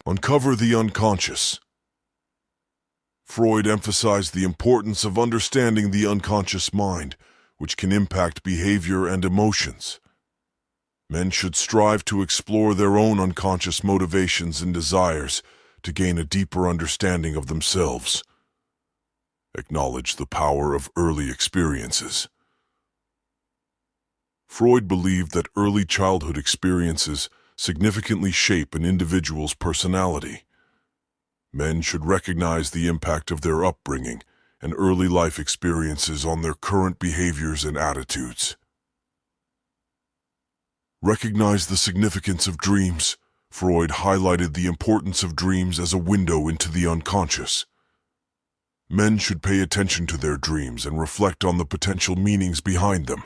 Uncover the unconscious. Freud emphasized the importance of understanding the unconscious mind, which can impact behavior and emotions. Men should strive to explore their own unconscious motivations and desires to gain a deeper understanding of themselves. Acknowledge the power of early experiences. Freud believed that early childhood experiences significantly shape an individual's personality. Men should recognize the impact of their upbringing and early life experiences on their current behaviors and attitudes. Recognize the significance of dreams. Freud highlighted the importance of dreams as a window into the unconscious. Men should pay attention to their dreams and reflect on the potential meanings behind them,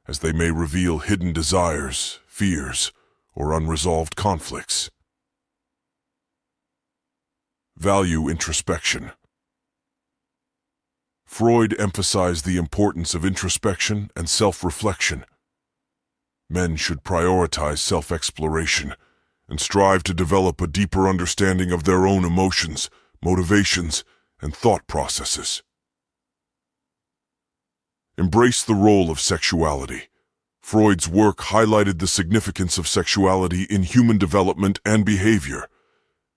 as they may reveal hidden desires, fears, or unresolved conflicts. Value introspection. Freud emphasized the importance of introspection and self-reflection. Men should prioritize self-exploration and strive to develop a deeper understanding of their own emotions, motivations, and thought processes. Embrace the role of sexuality. Freud's work highlighted the significance of sexuality in human development and behavior.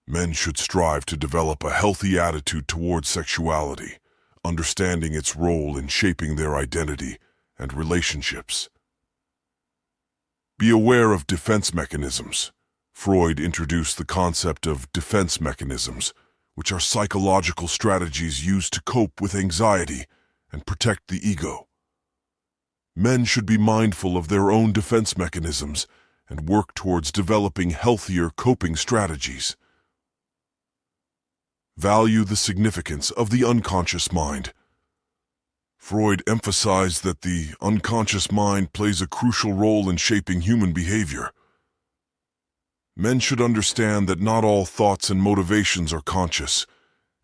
Men should strive to develop a healthy attitude towards sexuality, understanding its role in shaping their identity and relationships. Be aware of defense mechanisms. Freud introduced the concept of defense mechanisms, which are psychological strategies used to cope with anxiety and protect the ego. Men should be mindful of their own defense mechanisms and work towards developing healthier coping strategies. Value the significance of the unconscious mind. Freud emphasized that the unconscious mind plays a crucial role in shaping human behavior. Men should understand that not all thoughts and motivations are conscious,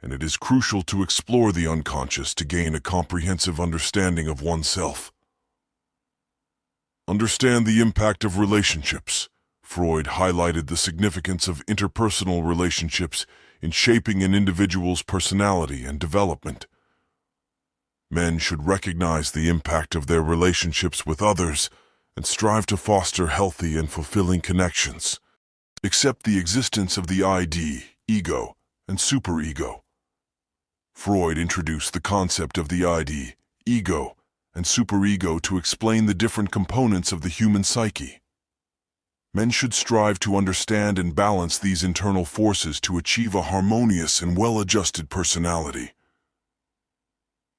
and it is crucial to explore the unconscious to gain a comprehensive understanding of oneself. Understand the impact of relationships. Freud highlighted the significance of interpersonal relationships in shaping an individual's personality and development. Men should recognize the impact of their relationships with others and strive to foster healthy and fulfilling connections. Accept the existence of the ID, ego, and superego. Freud introduced the concept of the ID, ego, and superego to explain the different components of the human psyche. Men should strive to understand and balance these internal forces to achieve a harmonious and well-adjusted personality.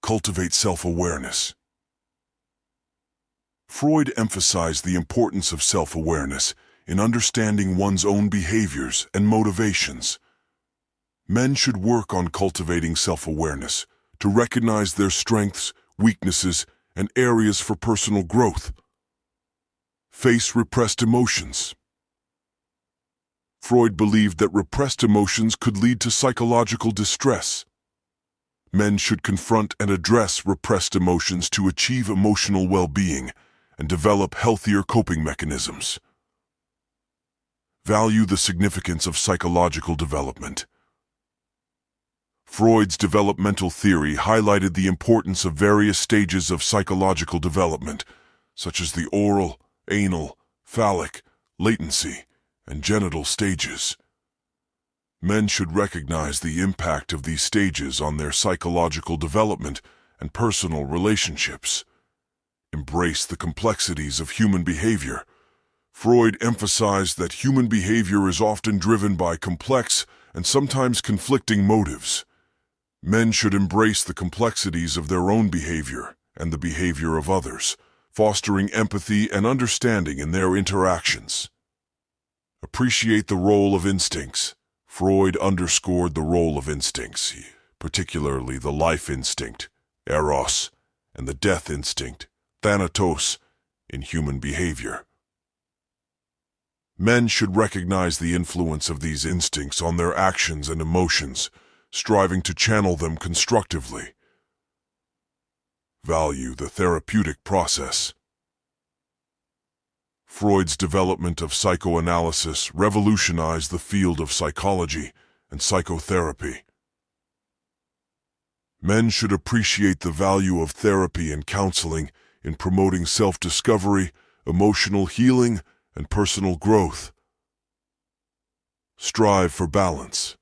Cultivate self-awareness. Freud emphasized the importance of self-awareness in understanding one's own behaviors and motivations. Men should work on cultivating self-awareness to recognize their strengths, weaknesses, and areas for personal growth. Face repressed emotions. Freud believed that repressed emotions could lead to psychological distress. Men should confront and address repressed emotions to achieve emotional well-being and develop healthier coping mechanisms. Value the significance of psychological development. Freud's developmental theory highlighted the importance of various stages of psychological development, such as the oral, anal, phallic, latency, and genital stages. Men should recognize the impact of these stages on their psychological development and personal relationships. Embrace the complexities of human behavior. Freud emphasized that human behavior is often driven by complex and sometimes conflicting motives. Men should embrace the complexities of their own behavior and the behavior of others, fostering empathy and understanding in their interactions. Appreciate the role of instincts. Freud underscored the role of instincts, particularly the life instinct, eros, and the death instinct, thanatos, in human behavior. Men should recognize the influence of these instincts on their actions and emotions, striving to channel them constructively. Value the therapeutic process. Freud's development of psychoanalysis revolutionized the field of psychology and psychotherapy. Men should appreciate the value of therapy and counseling in promoting self-discovery, emotional healing, and personal growth. Strive for balance.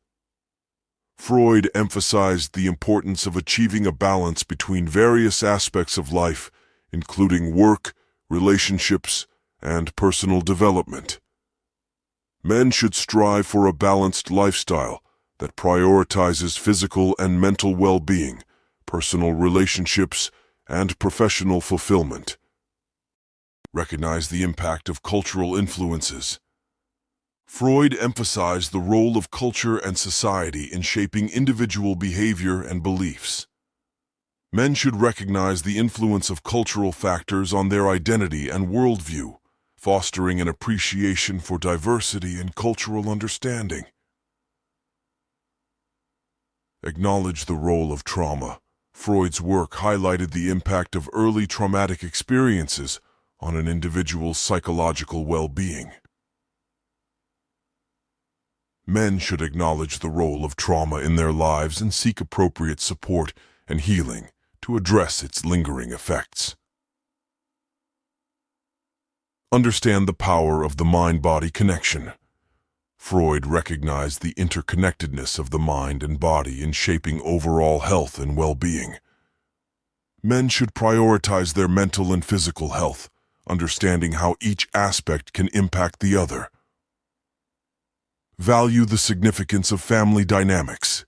Freud emphasized the importance of achieving a balance between various aspects of life, including work, relationships, and personal development. Men should strive for a balanced lifestyle that prioritizes physical and mental well-being, personal relationships, and professional fulfillment. Recognize the impact of cultural influences. Freud emphasized the role of culture and society in shaping individual behavior and beliefs. Men should recognize the influence of cultural factors on their identity and worldview, fostering an appreciation for diversity and cultural understanding. Acknowledge the role of trauma. Freud's work highlighted the impact of early traumatic experiences on an individual's psychological well-being. Men should acknowledge the role of trauma in their lives and seek appropriate support and healing to address its lingering effects. Understand the power of the mind-body connection. Freud recognized the interconnectedness of the mind and body in shaping overall health and well-being. Men should prioritize their mental and physical health, understanding how each aspect can impact the other. Value the significance of family dynamics.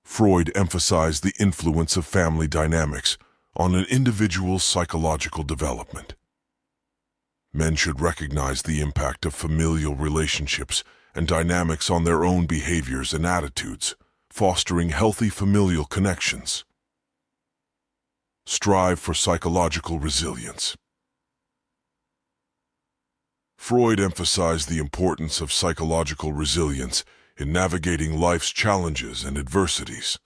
Freud emphasized the influence of family dynamics on an individual's psychological development. Men should recognize the impact of familial relationships and dynamics on their own behaviors and attitudes, fostering healthy familial connections. Strive for psychological resilience. Freud emphasized the importance of psychological resilience in navigating life's challenges and adversities.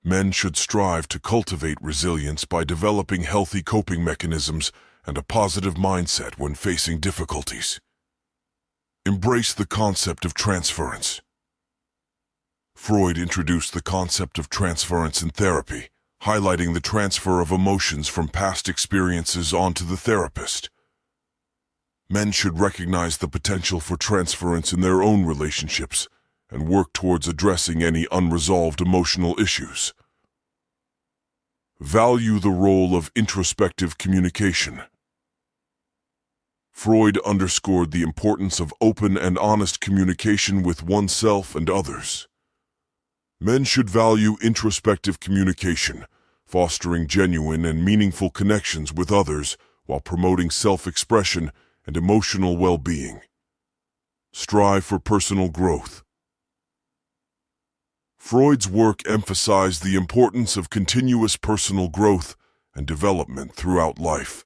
Men should strive to cultivate resilience by developing healthy coping mechanisms and a positive mindset when facing difficulties. Embrace the concept of transference. Freud introduced the concept of transference in therapy, highlighting the transfer of emotions from past experiences onto the therapist. Men should recognize the potential for transference in their own relationships and work towards addressing any unresolved emotional issues. Value the role of introspective communication. Freud underscored the importance of open and honest communication with oneself and others. Men should value introspective communication, fostering genuine and meaningful connections with others while promoting self-expression and emotional well-being. Strive for personal growth. Freud's work emphasized the importance of continuous personal growth and development throughout life.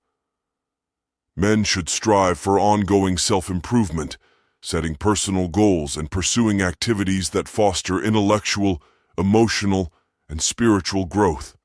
Men should strive for ongoing self-improvement, setting personal goals and pursuing activities that foster intellectual, emotional, and spiritual growth.